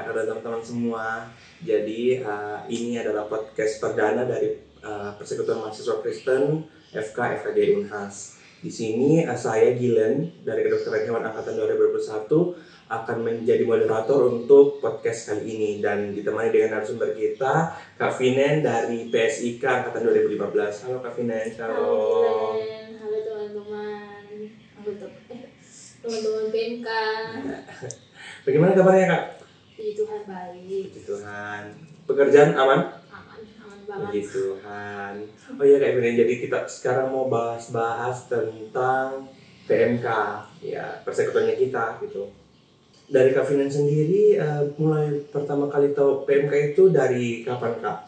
kepada teman-teman semua. Jadi ini adalah podcast perdana dari Persekutuan Mahasiswa Kristen FKG Unhas. Di sini saya Gilen dari Kedokteran Hewan Angkatan 2021 akan menjadi moderator untuk podcast kali ini dan ditemani dengan narasumber kita Kak Vinen dari PSIK Angkatan 2015. Halo Kak Vinen. Halo Gilen, halo teman-teman teman-teman PMK. Bagaimana kabarnya Kak? Puji Tuhan baik. Puji Tuhan. Pekerjaan aman? Aman banget. Puji Tuhan. Oh iya Kak Vinen, jadi kita sekarang mau bahas tentang PMK, ya persekutuannya kita gitu. Dari Kak Vinen sendiri, mulai pertama kali tahu PMK itu dari kapan Kak?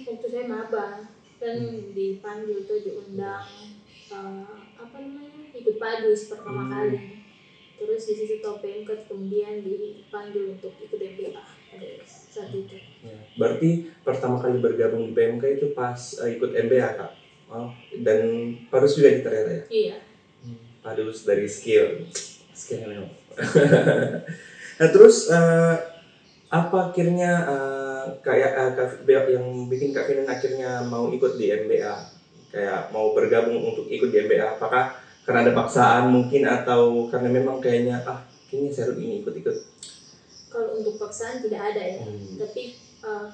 Waktu saya maba kan dipanggil tuh diundang ikut padus pertama kali. Terus di situ tahu PMK, kemudian dipanggil untuk ikut MBA pada saat itu. Ya, berarti pertama kali bergabung di PMK itu pas ikut MBA Kak? Oh, dan padus juga di ternyata ya? Iya. Padus dari skill memang. Nah terus apa akhirnya yang bikin Kak Vinen akhirnya mau ikut di MBA, kayak mau bergabung untuk ikut di MBA? Apakah karena ada paksaan mungkin atau karena memang kayaknya kayaknya seru ini ikut-ikut? Kalau untuk paksaan tidak ada ya, tapi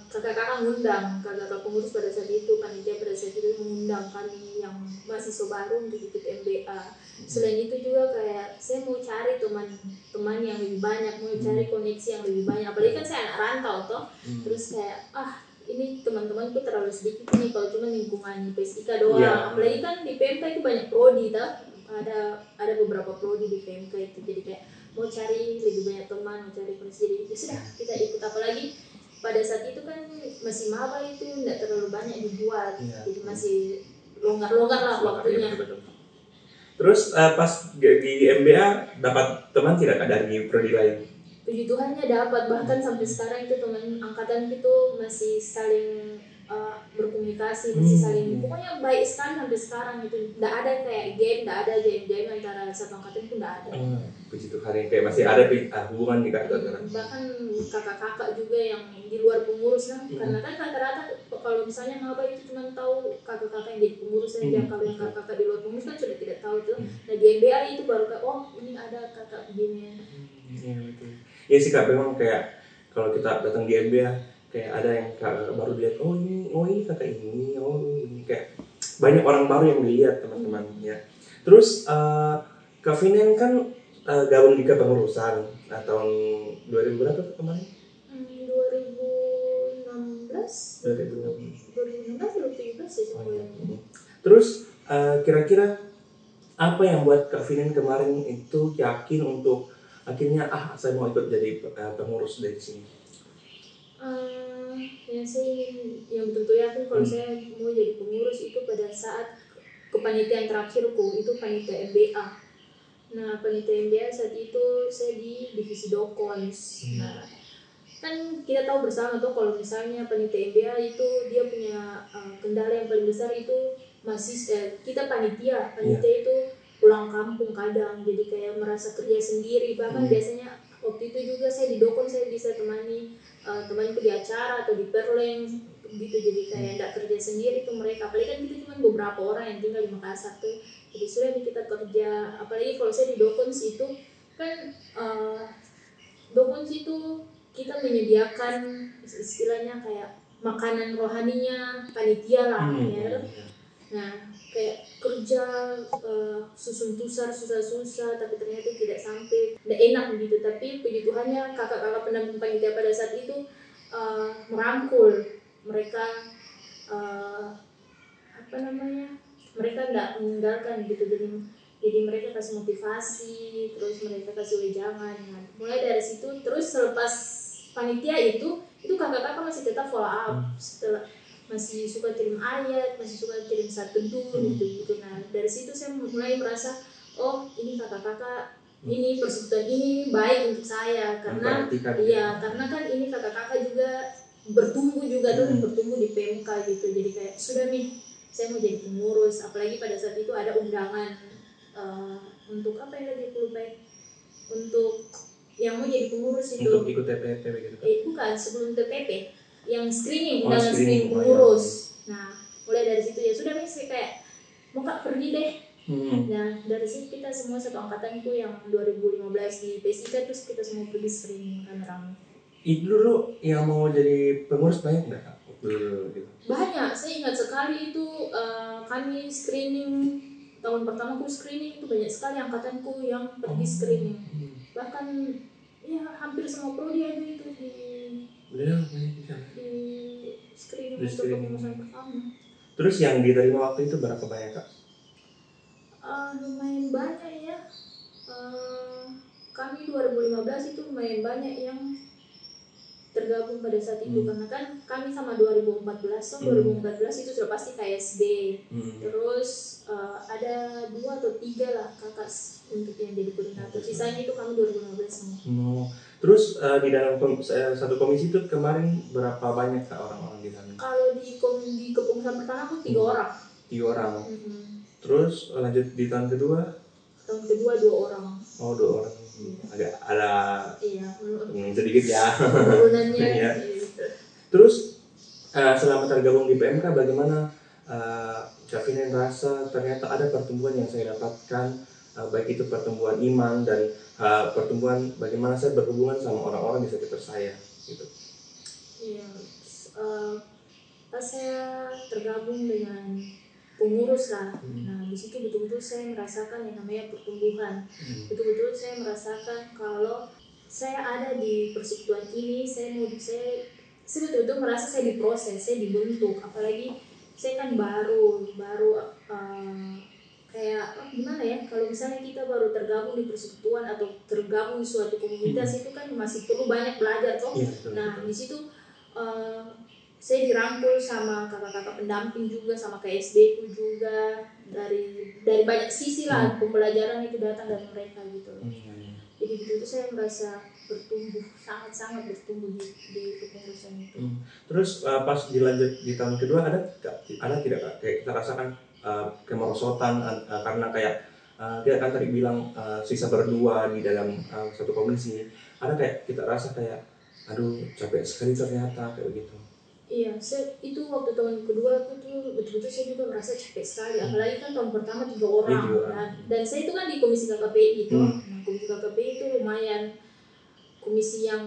kakak-kakak ngundang, kakak-kakak pengurus pada saat itu, panitia pada saat itu mengundang kami yang mahasiswa baru untuk ikut MBA. Selain itu juga kayak saya mau cari teman-teman yang lebih banyak, mau cari koneksi yang lebih banyak. Apalagi kan saya anak rantau toh, terus kayak ini teman-temanku terlalu sedikit nih kalau cuma lingkungan PSIK doang. Yeah. Apalagi kan di PMK itu banyak prodi toh, ada beberapa prodi di PMK itu, jadi kayak mau cari lebih banyak teman, mau cari koneksi, jadi ya sudah kita ikut. Apalagi pada saat itu kan masih maba, itu tidak terlalu banyak dibuat, jadi masih longgar lah waktunya. Terus pas di MBA dapat teman tidak dari prodi lain? Puji Tuhannya dapat, bahkan sampai sekarang itu teman angkatan itu masih saling berkomunikasi, masih saling, pokoknya baik sekali sampai sekarang itu. Tidak ada kayak tidak ada game antara satu angkatan itu, tidak ada. Puji Tuhan ya, kayak masih ada hubungan di kantor. Bahkan kakak-kakak juga yang di luar pengurus kan, karena kan rata-rata kalau misalnya maba itu cuma tahu kakak-kakak yang jadi pengurus saja. Kalau yang kakak-kakak di luar pengurus kan sudah tidak tahu tuh. Nah di MBA itu baru kayak ini ada kakak begini. Iya betul. Iya sih Kak, memang kayak kalau kita datang di MBA kayak ada yang kakak baru lihat, ini kakak ini kayak banyak orang baru yang dilihat teman-teman ya. Terus Kak Vinen kan gabung di kepengurusan tahun 2000 berapa kemarin? 2016 atau 2017 ya semuanya. Terus kira-kira apa yang buat Kak Vinen kemarin itu yakin untuk akhirnya saya mau ikut jadi pengurus dari sini? Yang tentu yakin kalau saya mau jadi pengurus itu pada saat kepanitiaan terakhirku itu panitia MBA. Nah panitia MBA saat itu saya di divisi dokons. Nah kan kita tahu bersama tuh kalau misalnya panitia MBA itu dia punya kendala yang paling besar itu kita panitia itu pulang kampung kadang, jadi kayak merasa kerja sendiri. Bahkan biasanya waktu itu juga saya di dokon, saya bisa temanku di acara atau di perleng gitu, jadi kayak tidak kerja sendiri ke mereka. Apalagi kan kita cuma beberapa orang yang tinggal di Makassar tuh, jadi sudah kita kerja. Apalagi kalau saya di dokons itu kan dokons itu kita menyediakan istilahnya kayak makanan rohaninya panitia lah ya. Nah kayak kerja susah-susah tapi ternyata tidak sampai, tidak enak begitu. Tapi puji Tuhannya kakak-kakak pendamping panitia pada saat itu merangkul mereka, mereka tidak meninggalkan gitu. Jadi mereka kasih motivasi, terus mereka kasih wejangan. Nah, mulai dari situ terus selepas panitia itu kakak-kakak masih tetap follow up, setelah masih suka kirim ayat, masih suka kirim satu gitu. Nah dari situ saya mulai merasa ini kakak-kakak ini persekutuan ini baik untuk saya, karena karena kan ini kakak-kakak juga bertumbuh di PMK gitu. Jadi kayak sudah nih saya mau jadi pengurus. Apalagi pada saat itu ada undangan untuk apa yang lagi aku lupa, untuk yang mau jadi pengurus itu. Untuk ikut TPP gitu kan? Bukan, sebelum TPP, yang screening, Oh, undangan screening. screening pengurus. Nah, mulai dari situ ya sudah saya kayak mau Kak pergi deh. Nah, dari situ kita semua satu angkatan itu yang 2015 di PSIK, terus kita semua pergi screening rame-rame. Itu dulu yang mau jadi pengurus banyak nggak Kak? Gitu. Banyak, saya ingat sekali itu kami screening tahun pertama aku screening itu banyak sekali angkatanku yang pergi screening. Bahkan ya hampir semua prodi ada itu di screening untuk pengurusan pertama. Terus yang diterima waktu itu berapa banyak Kak? Lumayan banyak ya. Kami 2015 itu lumayan banyak yang tergabung pada saat itu, karena kan kami sama 2014 itu sudah pasti KSB. Terus ada 2 atau 3 lah kakak untuk yang jadi koordinator, sisanya itu kami 2015 semua. Terus di dalam satu komisi itu kemarin berapa banyak Kak orang-orang di sana? Kalau di kepengurusan pertama aku 3 orang. 3 orang. Terus lanjut di tahun kedua? Tahun kedua 2 orang. Oh, 2 orang. Agak ada sedikit ya penurunannya. Ya. Terus selama tergabung di PMK bagaimana Kak Vinen rasa ternyata ada pertumbuhan yang saya dapatkan, baik itu pertumbuhan iman dan pertumbuhan bagaimana saya berhubungan sama orang-orang di sekitar saya gitu. Iya, pas saya tergabung dengan pengurus lah. Nah, di situ betul-betul saya merasakan yang namanya pertumbuhan. Betul-betul saya merasakan kalau saya ada di persekutuan ini, saya betul-betul merasa saya diproses, saya dibentuk. Apalagi saya kan baru kayak gimana ya, kalau misalnya kita baru tergabung di persekutuan atau tergabung di suatu komunitas itu kan masih perlu banyak belajar toh. Nah, di situ saya dirangkul sama kakak-kakak pendamping juga, sama KSD ku juga, dari banyak sisi lah pembelajaran itu datang dari mereka gitu. Jadi begitu saya merasa bertumbuh, sangat-sangat bertumbuh di kepengurusan itu. Terus pas dilanjut di tahun kedua ada tidak Kak? Kayak kita rasakan kemerosotan karena kayak dia kan tadi bilang sisa berdua di dalam satu komisi. Ada kayak kita rasa kayak aduh capek sekali ternyata kayak begitu. Iya, itu waktu tahun kedua aku tuh betul-betul saya juga merasa capek sekali. Apalagi kan tahun pertama 3 orang. Dan saya itu kan di komisi KKPI itu. Nah, komisi KKPI itu lumayan komisi yang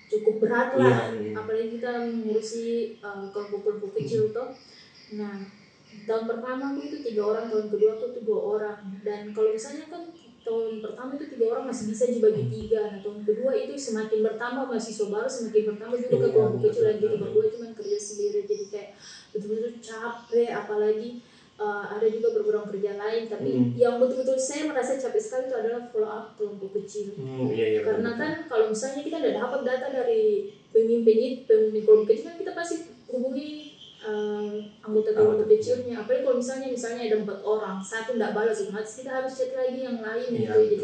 cukup berat lah. Apalagi kita mengurusi kelompok-kelompok kecil tuh. Nah, tahun pertama aku itu 3 orang, tahun kedua aku tuh 2 orang. Dan kalau misalnya kan tahun pertama itu 3 orang masih bisa dibagi 3. Nah, tahun kedua itu semakin bertambah mahasiswa baru, semakin bertambah juga ke kelompok kecil lagi. Berdua cuma kerja sendiri, jadi kayak betul-betul capek. Apalagi ada juga program kerja lain, tapi yang betul-betul saya merasa capek sekali itu adalah follow up kelompok kecil. Karena kan kalau misalnya kita tidak dapat data dari pemimpin kelompok kecil kan kita pasti hubungi anggota kelompok kecilnya. Apalagi kalau misalnya ada 4 orang, 1 tidak balas, otomatis kita harus chat lagi yang lain gitu. Jadi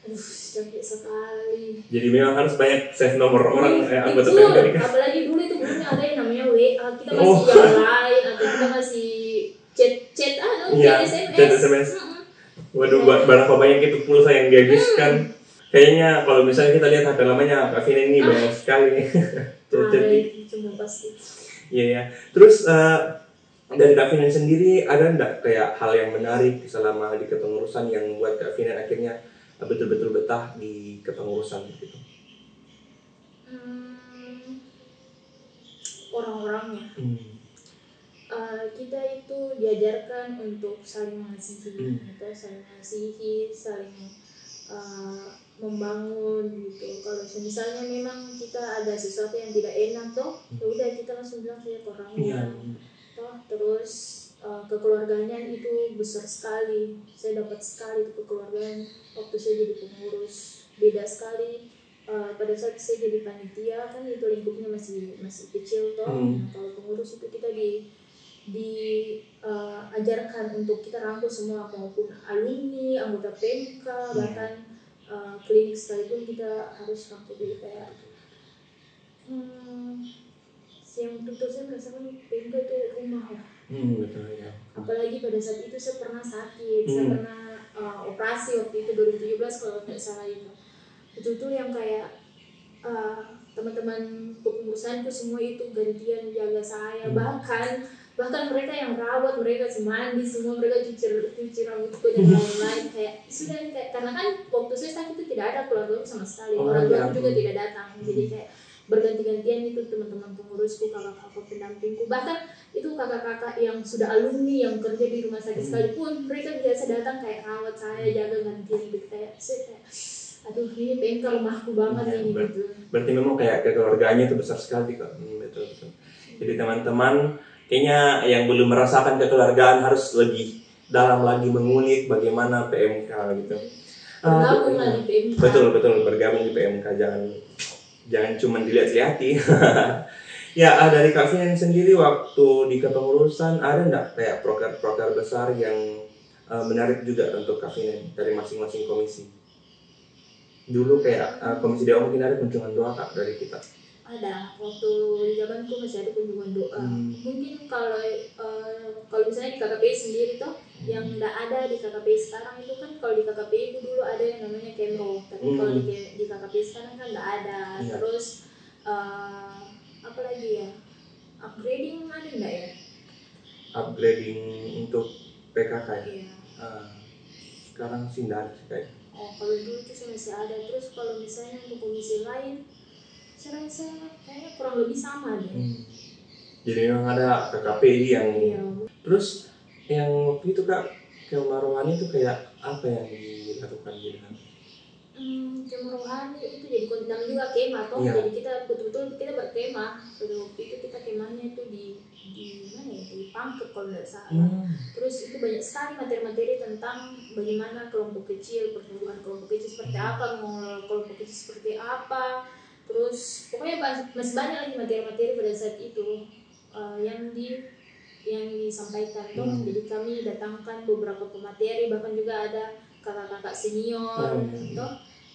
aduh, capek sekali. Jadi memang harus banyak save nomor orang anggota PMK. Apalagi dulu itu belum ada yang namanya WA, kita masih yang lain atau kita masih chat SMS. Waduh, berapa banyak itu pulsa yang dihabiskan. Kayaknya kalau misalnya kita lihat HP lamanya Kak Vinen ini banyak sekali nih. Cuma pasti. Iya. Terus dari Kak Vinen sendiri ada enggak kayak hal yang menarik selama di kepengurusan yang membuat Kak Vinen akhirnya betul-betul betah di kepengurusan gitu? Orang-orangnya. Kita itu diajarkan untuk saling mengasihi, saling membangun gitu. Kalau misalnya memang kita ada sesuatu yang tidak enak toh, ya udah kita langsung bilang saja ke orangnya. Toh terus kekeluarganya itu besar sekali. Saya dapat sekali itu kekeluargaan waktu saya jadi pengurus. Beda sekali pada saat saya jadi panitia, kan itu lingkupnya masih kecil toh. Nah, kalau pengurus itu kita diajarkan untuk kita rangkul semua, maupun alumni, anggota PMK, bahkan klinik sekalipun kita harus rangkul. Jadi kayak yang tentu saya merasakan PMK itu rumah lah. Betul ya. Apalagi pada saat itu saya pernah sakit, saya pernah operasi waktu itu 2017 kalau tidak salah itu. betul-betul yang kayak teman-teman kepengurusanku semua itu gantian jaga saya, bahkan mereka yang rawat, mereka semandi semua, mereka cuci rambutku dan lain-lain. Kayak sudah kayak, karena kan waktu saya sakit itu tidak ada keluarga sama sekali, orang tua juga tidak datang, jadi kayak berganti-gantian itu teman-teman pengurusku, kakak-kakak pendampingku, bahkan itu kakak-kakak yang sudah alumni yang kerja di rumah sakit sekalipun mereka biasa datang kayak rawat saya, jaga gantian gitu. Kayak saya kayak aduh ini bengkel rumahku banget ini gitu. Berarti memang kayak keluarganya itu besar sekali kok. Betul. Jadi teman-teman kayaknya yang belum merasakan kekeluargaan harus lebih dalam lagi mengulik bagaimana PMK gitu. Bergabung lah di PMK. Betul bergabung di PMK, jangan cuma dilihat-lihati. Ya, dari Kak Finan sendiri waktu di kepengurusan ada enggak kayak proker besar yang menarik juga untuk Kak Finan dari masing-masing komisi? Dulu kayak komisi doa mungkin ada kunjungan doa Kak dari kita. Ada, waktu zamanku masih ada kunjungan doa. Mungkin kalau misalnya di KKPI sendiri tuh yang enggak ada di KKPI sekarang itu kan, kalau di KKPI itu dulu ada yang namanya Kemro, tapi kalau di KKPI sekarang kan enggak ada. Terus apa lagi ya? Upgrading ada enggak ya? Upgrading untuk PKK ya? Iya. Sekarang sih enggak ada sih kayak. Kalau dulu itu masih ada. Terus kalau misalnya untuk komisi lain, saya rasa kayaknya kurang lebih sama deh. Jadi memang ada KKPI yang. Iya. Terus yang waktu itu Kak, Kemarohani itu kayak apa yang dilakukan gitu kan? Kemarohani itu jadi konten juga kemah toh. Iya. Jadi kita betul-betul kita berkemah. Pada waktu itu kita kemahnya itu di mana ya? Di Pangkep kalau tidak salah. Terus itu banyak sekali materi-materi tentang bagaimana kelompok kecil, pertumbuhan kelompok kecil seperti apa, mengelola kelompok kecil seperti apa. Terus pokoknya masih banyak lagi materi-materi pada saat itu yang disampaikan toh. Jadi kami datangkan beberapa pemateri, bahkan juga ada kakak-kakak senior toh.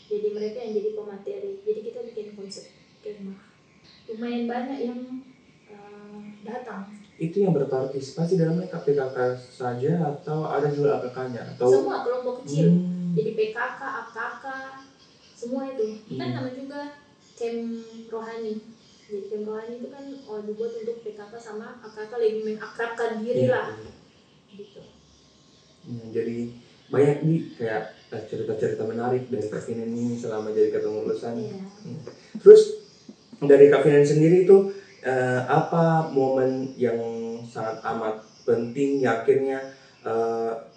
Jadi mereka yang jadi pemateri. Jadi kita bikin konsep kemah. Lumayan banyak yang datang. Itu yang berpartisipasi dalamnya PKK saja atau ada juga AKK-nya atau semua kelompok kecil. Jadi PKK, AKK, semua itu. Kan namanya juga Kem Rohani. Jadi Kem Rohani itu kan dibuat untuk PKK sama AKK lebih mengakrabkan diri lah. Gitu. Jadi banyak nih kayak cerita-cerita menarik dari Kak Finan ini selama jadi kepengurusan. Terus dari Kak Finan sendiri itu apa momen yang sangat amat penting yang akhirnya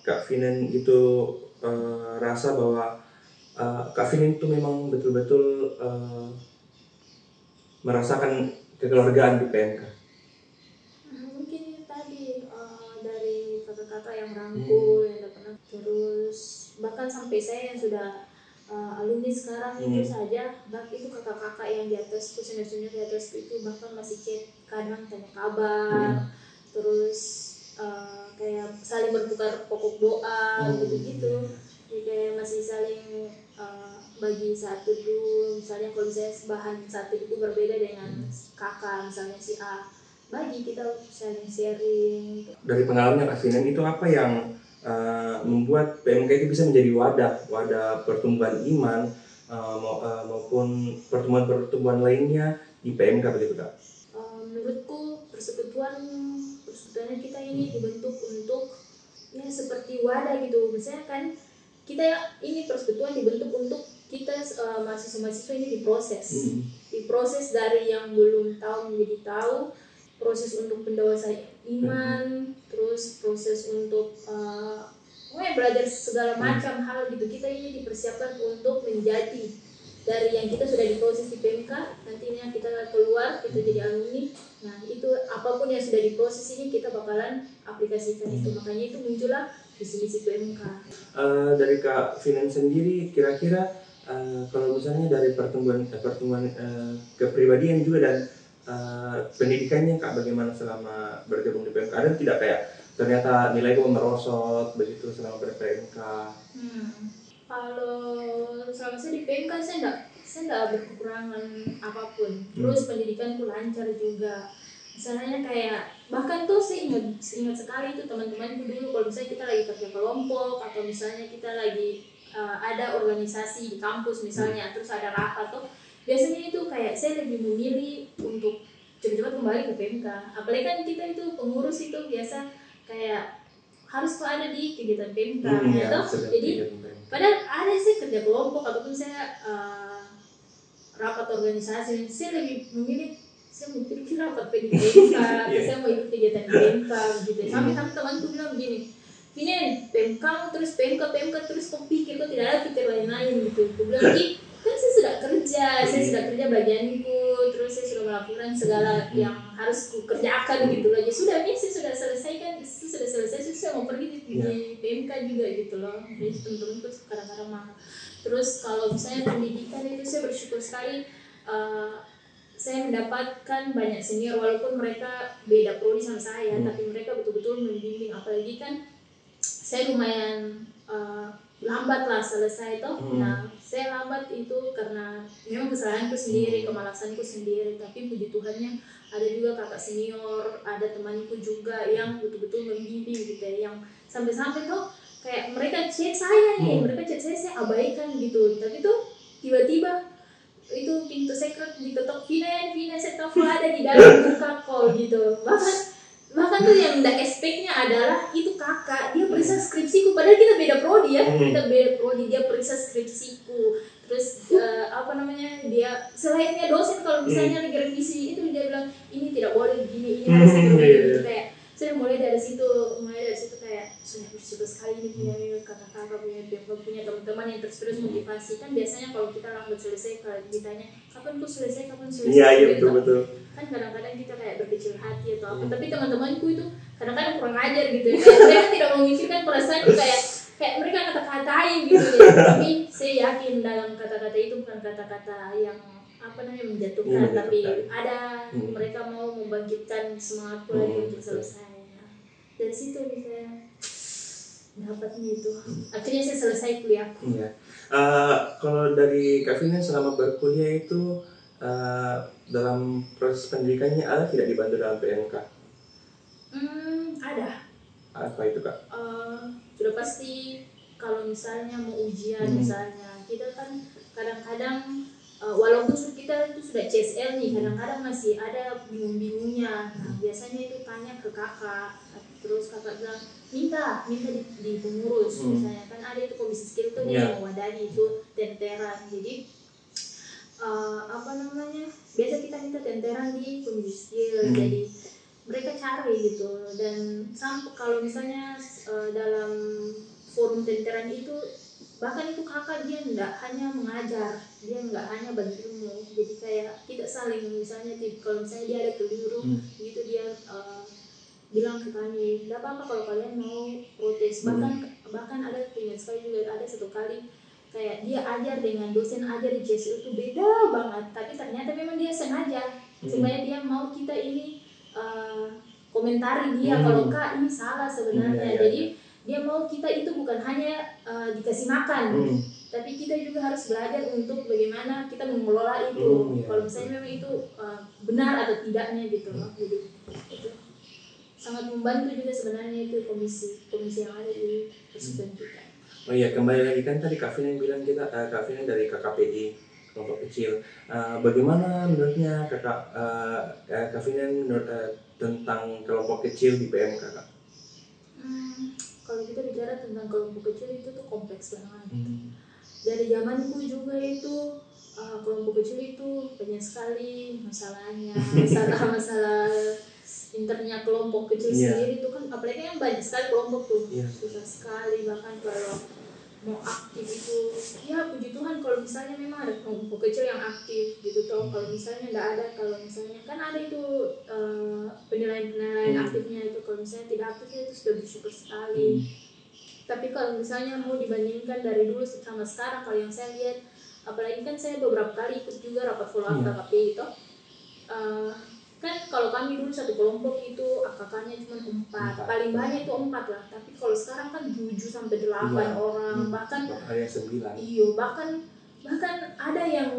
Kak Finan itu rasa bahwa Kak Finan itu memang betul-betul merasakan kekeluargaan di PMK? Mungkin tadi dari kakak-kakak yang rangkul, yang udah pernah, terus bahkan sampai saya yang sudah alumni sekarang itu saja, itu kakak-kakak yang di atas itu, senior-senior di atas itu bahkan masih chat, kadang tanya kabar, terus kayak saling bertukar pokok doa gitu-gitu. Jadi kayak masih saling bagi satu dulu, misalnya kalau saya bahan satu itu berbeda dengan kakak, misalnya si A, bagi kita saling sharing. Dari pengalaman Kak Finan itu apa yang membuat PMK itu bisa menjadi wadah pertumbuhan iman maupun pertumbuhan lainnya di PMK begitu Kak? Menurutku persekutuannya kita ini dibentuk untuk ya seperti wadah gitu. Misalnya kan kita ini persekutuan dibentuk untuk kita mahasiswa-mahasiswa ini diproses dari yang belum tahu menjadi tahu, proses untuk pendewasaan iman, terus proses untuk belajar segala macam hal gitu. Kita ini dipersiapkan untuk menjadi dari yang kita sudah diproses di PMK, nantinya kita keluar, kita jadi alumni. Nah itu apapun yang sudah diproses ini kita bakalan aplikasikan itu. Makanya itu muncullah visi-visi PMK. Dari Kak Finan sendiri kira-kira kalau misalnya dari pertumbuhan kepribadian juga dan pendidikannya Kak, bagaimana selama bergabung di PMK? Ada tidak kayak ternyata nilaiku merosot begitu selama ber-PMK? Kalau selama saya di PMK saya enggak berkekurangan apapun. Terus pendidikanku lancar juga. Misalnya kayak bahkan tuh saya ingat sekali itu teman-temanku dulu, kalau misalnya kita lagi kerja kelompok atau misalnya kita lagi ada organisasi di kampus misalnya, terus ada rapat tuh, biasanya itu kayak saya lebih memilih untuk cepat-cepat kembali ke PMK. Apalagi kan kita itu pengurus itu biasa kayak harus tuh ada di kegiatan PMK ya, jadi padahal ada sih kerja kelompok ataupun saya rapat organisasi, saya lebih memilih saya mau pergi rapat PMK atau saya mau ikut kegiatan PMK gitu. Sampai teman-temanku bilang begini, Vinen, PMK terus kau pikir kau tidak ada pikir lain-lain gitu. Aku bilang, kan saya sudah kerja bagianku, terus saya sudah melakukan segala yang harus ku kerjakan gitu loh. Ya sudah nih, saya sudah selesai, saya mau pergi di PMK juga gitu loh. Jadi teman-temanku kadang-kadang marah. Terus kalau misalnya pendidikan itu saya bersyukur sekali, saya mendapatkan banyak senior walaupun mereka beda prodi sama saya, tapi mereka betul-betul membimbing. Apalagi kan saya lumayan lambat lah selesai toh. Nah, saya lambat itu karena memang kesalahanku sendiri, kemalasanku sendiri. Tapi puji Tuhannya ada juga kakak senior, ada temanku juga yang betul-betul membimbing gitu ya. Yang sampai-sampai tuh kayak mereka chat saya nih, saya abaikan gitu. Tapi tuh tiba-tiba itu pintu secret diketok, Vinen, saya telepon ada di dalam, buka call gitu. Bahkan tuh yang tidak expect-nya adalah itu kakak, dia periksa skripsiku, padahal kita beda prodi ya, dia periksa skripsiku. Terus dia selainnya dosen kalau misalnya lagi revisi itu dia bilang ini tidak boleh begini, ini harus begini. Kayak sudah mulai dari situ kayak sudah bersyukur sekali ini punya kakak-kakak, punya teman-teman yang terus motivasi. Kan biasanya kalau kita lambat selesai, kalau ditanya kapan selesai iya, betul. Kan kadang-kadang kita kayak berkecil hati atau apa, tapi teman-temanku itu kadang-kadang kurang ajar gitu ya. Mereka tidak memikirkan perasaan kayak mereka kata-katain gitu ya. Tapi saya yakin dalam kata-kata itu bukan kata-kata yang menjatuhkan, tapi ada mereka mau membangkitkan semangatku lagi untuk selesai. Dari situ saya dapatnya itu. Akhirnya saya selesai kuliahku. Kalau dari Kak Vina selama berkuliah itu dalam proses pendidikannya ada tidak dibantu dalam PMK? Ada. Apa itu Kak? Sudah pasti kalau misalnya mau ujian misalnya, kita kan kadang-kadang walaupun kita itu sudah CSL nih, kadang-kadang masih ada bingung-bingungnya. Nah, biasanya itu tanya ke kakak, terus kakak bilang minta di pengurus misalnya, kan ada itu komisi skill tuh yang mewadahi itu tenteran. Jadi biasa kita minta tenteran di komisi skill. Jadi mereka cari gitu, dan sampai kalau misalnya dalam forum tenteran itu, bahkan itu kakak dia nggak hanya mengajar, dia nggak hanya bantu ilmu. Jadi kayak kita saling, misalnya kalau misalnya dia ada keliru gitu, dia bilang ke kami, nggak apa-apa kalau kalian mau protes. Bahkan ada punya sekali juga, ada satu kali kayak dia ajar dengan dosen ajar di CSU itu beda banget, tapi ternyata memang dia sengaja supaya dia mau kita ini komentari dia kalau Kak ini salah sebenarnya. Jadi dia mau kita itu bukan hanya dikasih makan, tapi kita juga harus belajar untuk bagaimana kita mengelola itu. Kalau misalnya memang itu benar atau tidaknya gitu loh. Jadi itu sangat membantu juga sebenarnya itu komisi yang ada di persekutuan kita. Oh iya, kembali lagi kan tadi Kak Vina yang bilang Kak Vina dari KKPI, kelompok kecil. Bagaimana menurutnya Kak Vina tentang kelompok kecil di PMK Kak? Kalau kita bicara tentang kelompok kecil itu tuh kompleks banget. Dari zamanku juga itu kelompok kecil itu banyak sekali masalahnya, masalah internya kelompok kecil sendiri itu kan, apalagi yang banyak sekali kelompok tuh susah sekali. Bahkan kalau mau aktif itu, ya puji Tuhan kalau misalnya memang ada kelompok kecil yang aktif gitu toh. Kalau misalnya nggak ada, kalau misalnya kan ada itu penilaian aktifnya itu, kalau misalnya tidak aktif itu sudah bersyukur sekali. Tapi kalau misalnya mau dibandingkan dari dulu sama sekarang, kalau yang saya lihat, apalagi kan saya beberapa kali ikut juga rapat follow up KKP itu, kan kalau kami dulu satu kelompok itu AKK-nya cuma 4, paling banyak itu 4 lah. Tapi kalau sekarang kan 7 sampai 8 orang, bahkan ada 9. Iya, bahkan ada yang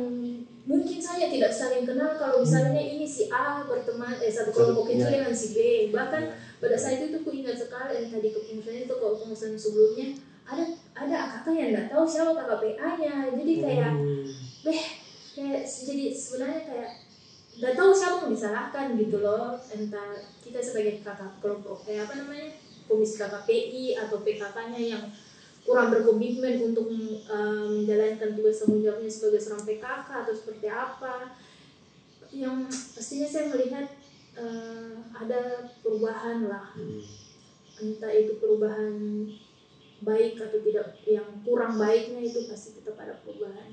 mungkin saya tidak saling kenal. Kalau misalnya ini si A berteman satu kelompok kecil dengan si B, bahkan pada saat itu ku ingat sekali yang tadi kepengurusan itu, kepengurusan sebelumnya ada ada kakak yang nggak tahu siapa kakak PA-nya, jadi kayak kayak jadi sebenarnya kayak nggak tahu siapa yang disalahkan gitu loh, entah kita sebagai kakak kelompok kayak apa namanya komisi KKPI atau PKK-nya yang kurang berkomitmen untuk menjalankan tugas tanggung jawabnya sebagai seorang PKK atau seperti apa. Yang pastinya saya melihat ada perubahan lah, entah itu perubahan baik atau tidak, yang kurang baiknya itu pasti tetap ada perubahan.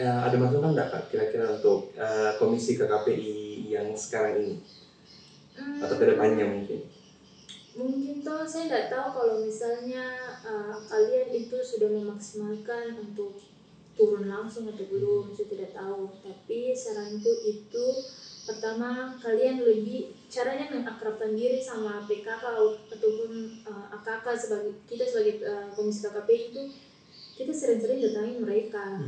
Ada masukan nggak Kak kira-kira untuk komisi KKPI yang sekarang ini atau kedepannya mungkin? Mungkin toh saya nggak tahu kalau misalnya kalian itu sudah memaksimalkan untuk turun langsung atau belum, saya tidak tahu. Tapi saranku itu pertama kalian lebih caranya mengakrabkan diri sama PKK ataupun AKK sebagai kita sebagai komisi KKPI itu kita sering-sering datangi mereka.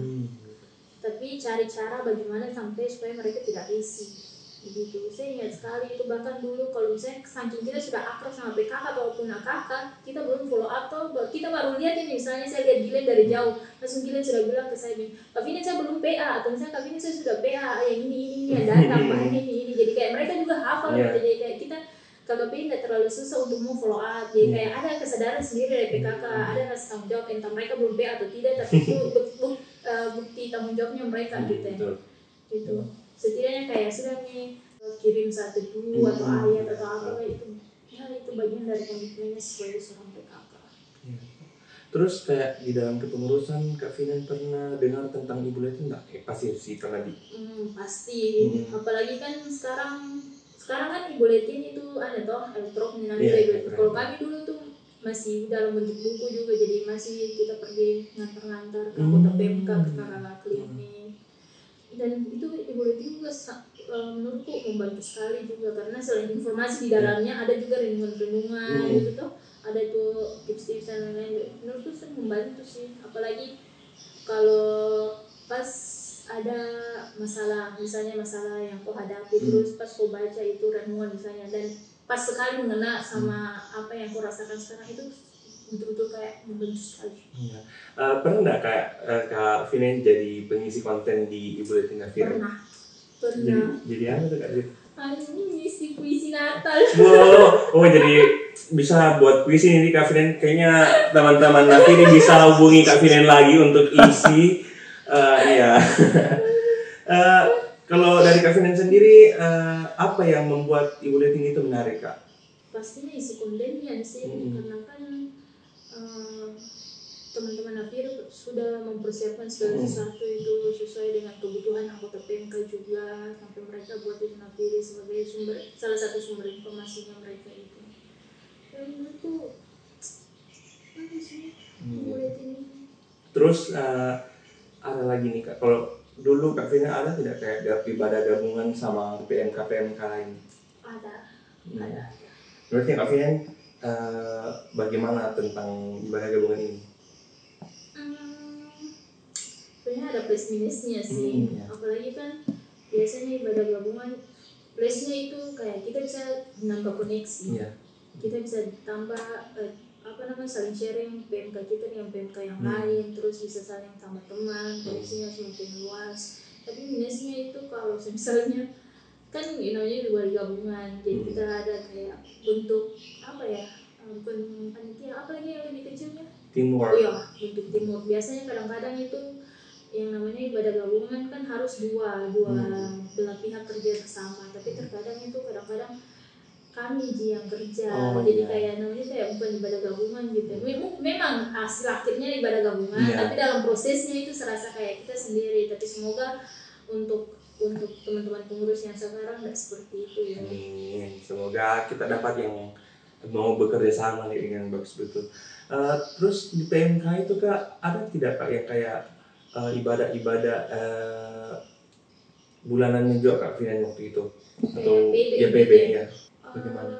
Tapi cari cara bagaimana sampai supaya mereka tidak risih begitu. Saya ingat sekali itu, bahkan dulu kalau misalnya saking kita sudah akrab sama PKK ataupun AKK, kita belum follow up atau kita baru lihat ini, misalnya saya lihat Gilen dari jauh, langsung Gilen sudah bilang ke saya, tapi ini saya belum PA, atau misalnya tapi ini saya sudah PA yang ini yang datang Pak ini, jadi kayak mereka juga hafal gitu. Jadi kayak kita KKPI tidak terlalu susah untuk mau follow up, jadi kayak ada kesadaran sendiri dari PKK, ada rasa tanggung jawab entah mereka belum PA atau tidak, tapi itu bukti tanggung jawabnya mereka gitu ya. Gitu. Setidaknya kayak sudah nih kirim satu dua atau ayat atau apa itu, ya itu bagian dari komitmennya sebagai seorang PKK. Terus kayak di dalam kepengurusan Kak Finan pernah dengar tentang Ibu Leti enggak? Pasti sih pernah di. Pasti. Apalagi kan sekarang kan Ibu Leti itu ada toh elektronik namanya. Kalau kami dulu tuh masih dalam bentuk buku juga, jadi masih kita pergi ngantar-ngantar ke kota PMK ke kakak klinik. Dan itu Ibu Leti juga menurutku membantu sekali juga, karena selain informasi di dalamnya ada juga renungan-renungan gitu tuh, ada tuh tips-tips dan lain-lain. Menurutku sering membantu sih, apalagi kalau pas ada masalah, misalnya masalah yang kau hadapi, terus pas kau baca itu renungan misalnya, dan pas sekali mengena sama apa yang kau rasakan sekarang, itu betul-betul kayak membantu sekali. Pernah nggak kayak Kak Finan jadi pengisi konten di Ibu Leti Kak Finan? Pernah. Jadi apa tuh Kak? Ini ngisi puisi Natal. Oh jadi bisa buat puisi ini Kak Finan. Kayaknya teman-teman nanti ini bisa hubungi Kak Finan lagi untuk isi. Iya. Kalau dari Kak Finan sendiri, apa yang membuat Ibu Leti itu menarik Kak? Pastinya isi kontennya sih, karena kan teman-teman Afir sudah mempersiapkan segala sesuatu itu sesuai dengan kebutuhan anggota PMK juga, sampai mereka buat itu Afir sebagai salah satu sumber informasinya mereka itu. Dan menurutku mulai ini. Terus ada lagi nih Kak, kalau dulu Kak Finan ada tidak kayak ibadah gabungan sama PMK lain? Ada. Berarti Kak Finan bagaimana tentang ibadah gabungan ini? Sebenarnya ada plus minusnya sih, apalagi kan biasanya ibadah gabungan plusnya itu kayak kita bisa menambah koneksi, kita bisa tambah saling sharing PMK kita dengan PMK yang lain, terus bisa saling tambah teman, koneksinya semakin luas. Tapi minusnya itu kalau misalnya kan namanya ibadah gabungan, jadi kita ada kayak bentuk bukan panitia, apa lagi yang lebih kecilnya? Teamwork. Bentuk teamwork. Biasanya kadang-kadang itu yang namanya ibadah gabungan kan harus dua belah pihak kerja bersama, tapi terkadang itu kadang-kadang kami yang kerja, jadi kayak namanya kayak bukan ibadah gabungan gitu. Memang hasil akhirnya ibadah gabungan, tapi dalam prosesnya itu serasa kayak kita sendiri. Tapi semoga untuk teman-teman pengurus yang sekarang nggak seperti itu ya. Semoga kita dapat yang mau bekerja sama nih dengan bagus betul. Terus di PMK itu Kak, ada tidak Kak yang kayak ibadah-ibadah bulanannya juga Kak Finan waktu itu? Atau PB ya? Bagaimana?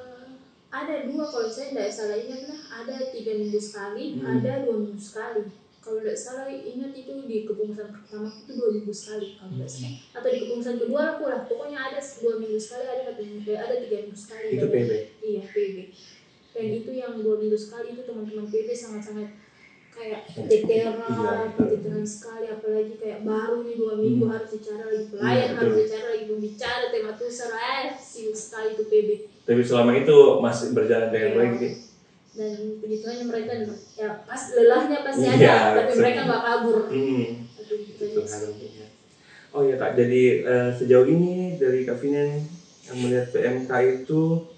Ada dua kalau saya tidak salah ingat lah, ada 3 minggu sekali, ada 2 minggu sekali. Kalau tidak salah ingat itu di kepengurusan pertama itu 2 minggu sekali kalau tidak salah, atau di kepengurusan kedua aku lah, pokoknya ada 2 minggu sekali, ada 3 minggu sekali. Itu PB? Iya PB. Dan itu yang 2 minggu sekali itu teman-teman PB sangat-sangat kayak Iya, veteran sekali, apalagi kayak baru nih 2 minggu harus bicara lagi pelayan, harus bicara lagi pembicara tema tuser, sibuk sekali tuh PB. Tapi selama itu masih berjalan dengan baik gitu. Dan begitu aja mereka ya pas lelahnya pasti ada, tapi mereka nggak kabur. Oh ya Kak, jadi sejauh ini dari Kak Vinen yang melihat PMK itu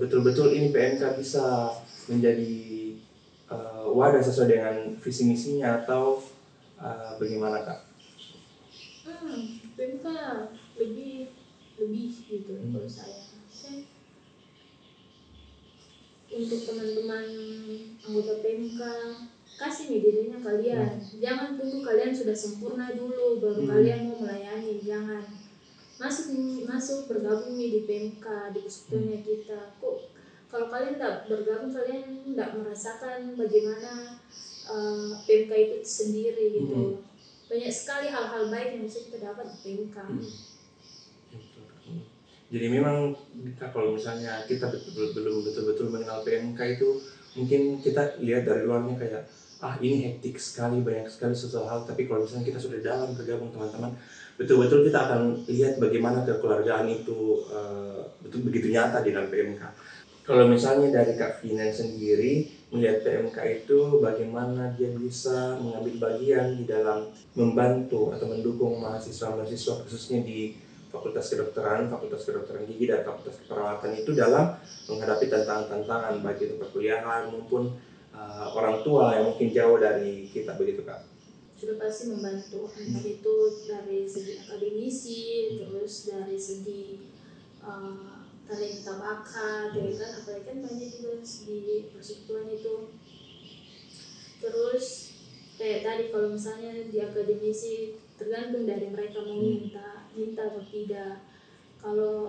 betul-betul ini PMK bisa menjadi wadah sesuai dengan visi misinya atau bagaimana Kak? PMK lebih gitu kalau saya. Untuk teman-teman anggota PMK, kasih dirinya kalian. Jangan tunggu kalian sudah sempurna dulu baru kalian mau melayani. Jangan masuk bergabung di PMK, di persekutuannya kita. Kok kalau kalian tidak bergabung, kalian tidak merasakan bagaimana PMK itu sendiri gitu. Banyak sekali hal-hal baik yang bisa kita dapat di PMK. Jadi memang kalau misalnya kita belum betul-betul mengenal PMK itu, mungkin kita lihat dari luarnya kayak ini hektik sekali, banyak sekali sesuatu hal. Tapi kalau misalnya kita sudah dalam bergabung teman-teman, betul-betul kita akan lihat bagaimana kekeluargaan itu betul begitu nyata di dalam PMK. Kalau misalnya dari Kak Vinen sendiri melihat PMK itu bagaimana dia bisa mengambil bagian di dalam membantu atau mendukung mahasiswa-mahasiswa khususnya di Fakultas Kedokteran Gigi dan Fakultas Keperawatan itu dalam menghadapi tantangan-tantangan baik itu perkuliahan maupun orang tua yang mungkin jauh dari kita, begitu Kak? Sudah pasti membantu, entah itu dari segi akademisi, terus dari segi talenta bakat, ya kan, apalagi kan banyak juga di persekutuan itu. Terus kayak tadi kalau misalnya di akademisi tergantung dari mereka mau minta atau tidak. Kalau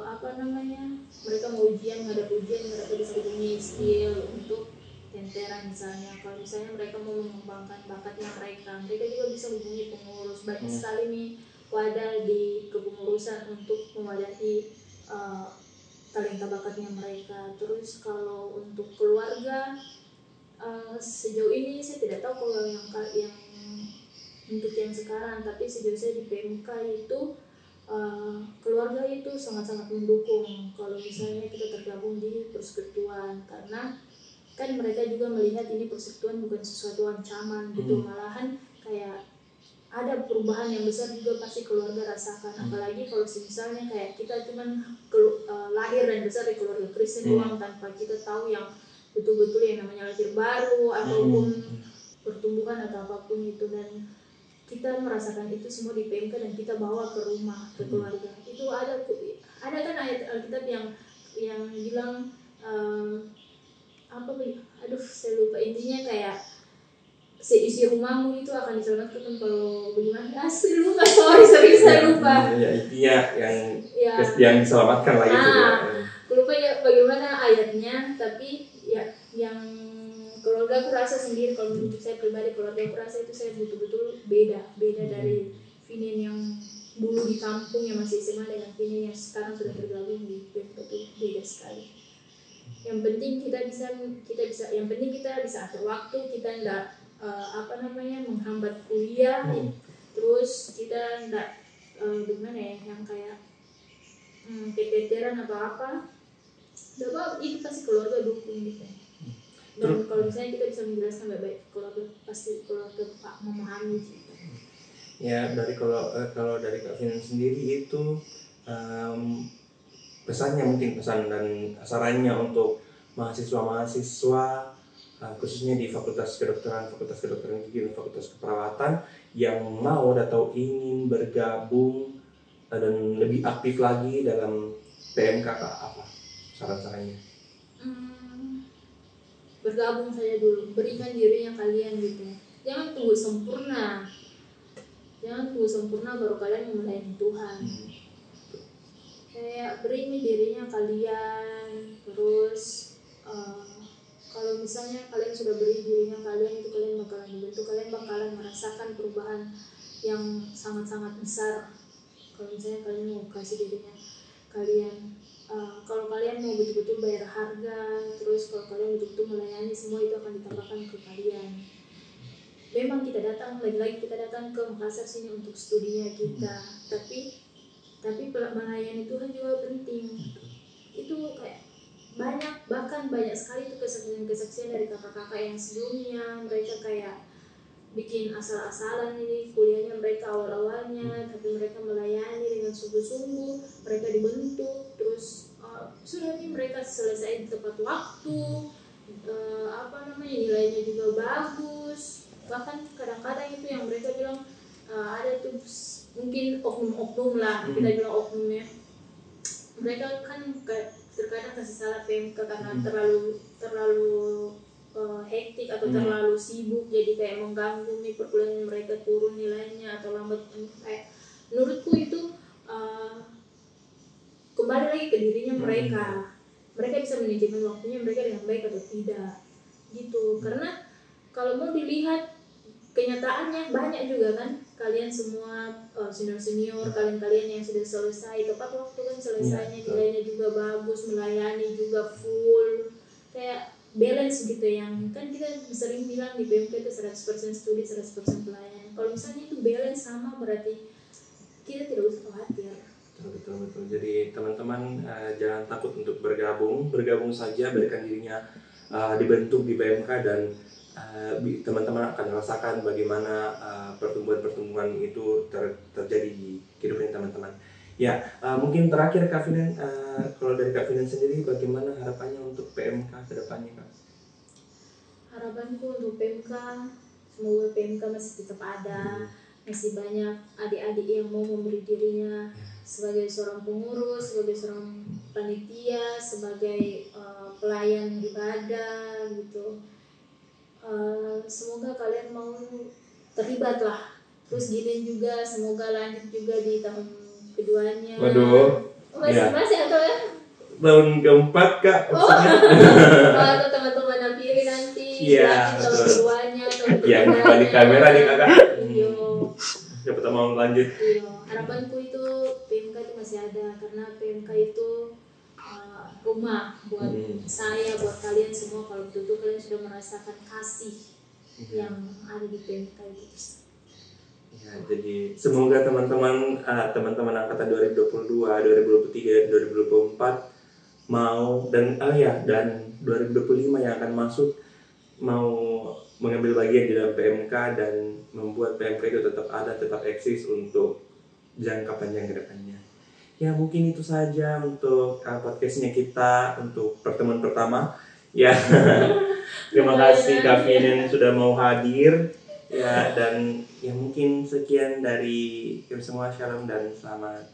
mereka mau ngadap ujian mereka bisa hubungi skill untuk tenteran misalnya. Kalau misalnya mereka mau mengembangkan bakatnya mereka juga bisa hubungi pengurus. Banyak sekali nih wadah di kepengurusan untuk mewadahi talenta bakatnya mereka. Terus kalau untuk keluarga, sejauh ini saya tidak tahu kalau yang untuk yang sekarang, tapi sejauh saya di PMK itu keluarga itu sangat-sangat mendukung kalau misalnya kita tergabung di persekutuan, karena kan mereka juga melihat ini persekutuan bukan sesuatu ancaman gitu, malahan kayak ada perubahan yang besar juga pasti keluarga rasakan. Apalagi kalau misalnya kayak kita cuman lahir dan besar di keluarga Kristen doang tanpa kita tahu yang betul-betul yang namanya lahir baru ataupun pertumbuhan atau apapun itu, dan kita merasakan itu semua di PMK dan kita bawa ke rumah, ke keluarga. Itu ada kan ayat Alkitab yang bilang saya lupa intinya, kayak seisi rumahmu itu akan diselamatkan kalau bagaimana. Saya lupa. Ya intinya yang diselamatkan lah itu. Lupa ya bagaimana ayatnya, tapi ya yang keluarga aku rasa sendiri, kalau menurut saya pribadi keluarga aku rasa itu saya betul-betul beda dari Vinen yang dulu di kampung yang masih SMA dengan Vinen yang sekarang sudah tergabung di PMK, itu beda sekali. Yang penting kita bisa atur waktu, kita enggak menghambat kuliah, terus kita enggak yang kayak keteteran atau apa. Itu pasti keluarga dukung gitu. Dan kalau misalnya kita bisa menjelaskan baik-baik, keluarga memahami gitu. Ya dari kalau dari Kak Vinen sendiri itu pesan dan sarannya untuk mahasiswa-mahasiswa khususnya di Fakultas Kedokteran Gigi dan Fakultas Keperawatan yang mau atau ingin bergabung dan lebih aktif lagi dalam PMK, apa saran-sarannya? Bergabung saja dulu, berikan dirinya kalian gitu. Jangan tunggu sempurna baru kalian melayani Tuhan. Kayak beri dirinya kalian, terus kalau misalnya kalian sudah beri dirinya kalian, itu kalian bakalan dibentuk, kalian bakalan merasakan perubahan yang sangat-sangat besar. Kalau misalnya kalian mau kasih dirinya kalian, kalau kalian mau betul-betul bayar harga, terus kalau kalian betul-betul melayani, semua itu akan ditambahkan ke kalian. memang kita datang lagi-lagi kita datang ke Makassar sini untuk studinya kita, tapi melayani Tuhan juga penting. Itu kayak bahkan banyak sekali tuh kesaksian dari kakak-kakak yang sebelumnya mereka kayak bikin asal-asalan ini kuliahnya mereka awalnya, tapi mereka melayani dengan sungguh-sungguh, mereka dibentuk, terus sudah nih mereka selesai di tepat waktu, nilainya juga bagus, bahkan kadang-kadang itu yang mereka bilang ada tuh mungkin oknum-oknum lah, kita bilang oknumnya, mereka kan terkadang kasih salah PMK karena terlalu hektik atau terlalu sibuk, jadi kayak mengganggu nih perkuliahan mereka, turun nilainya atau lambat. Kayak menurutku itu kembali lagi ke dirinya mereka bisa manajemen waktunya mereka dengan baik atau tidak gitu. Karena kalau mau dilihat kenyataannya banyak juga kan kalian semua senior kalian yang sudah selesai tepat waktu kan selesainya, nilainya juga bagus, melayani juga full, kayak balance gitu, yang kan kita sering bilang di BMK itu 100% studi 100% pelayanan. Kalau misalnya itu balance sama, berarti kita tidak usah khawatir. Betul. Jadi teman-teman jangan takut untuk bergabung saja, berikan dirinya dibentuk di BMK, dan teman-teman akan merasakan bagaimana pertumbuhan itu terjadi di kehidupan teman-teman. Ya, mungkin terakhir Kak Finan, kalau dari Kak Finan sendiri bagaimana harapannya untuk PMK ke depannya, Kak? Harapanku untuk PMK, semoga PMK masih tetap ada, masih banyak adik-adik yang mau memberi dirinya sebagai seorang pengurus, sebagai seorang panitia, sebagai pelayan ibadah gitu. Semoga kalian mau terlibat lah. Terus Gilen juga semoga lanjut juga di tahun keduanya. Waduh. Masih atau ya? Tahun keempat, Kak. Atau teman-teman nampiri nanti. Iya. Tahun keduanya. Yang di kamera nih Kakak. Iya. Siapa tahu mau lanjut. Iya. Harapanku itu PMK itu masih ada, karena PMK itu rumah buat saya, buat kalian semua. Kalau betul-betul kalian sudah merasakan kasih yang ada di PMK itu. Ya, jadi semoga teman-teman angkatan 2022, 2023, 2024 mau dan 2025 yang akan masuk mau mengambil bagian di dalam PMK dan membuat PMK itu tetap ada, tetap eksis untuk jangka panjang ke depannya. Ya, mungkin itu saja untuk podcastnya kita untuk pertemuan pertama. Ya, terima kasih Kak Finan sudah mau hadir. Ya, dan ya mungkin sekian dari kita semua. Shalom dan selamat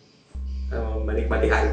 menikmati hari.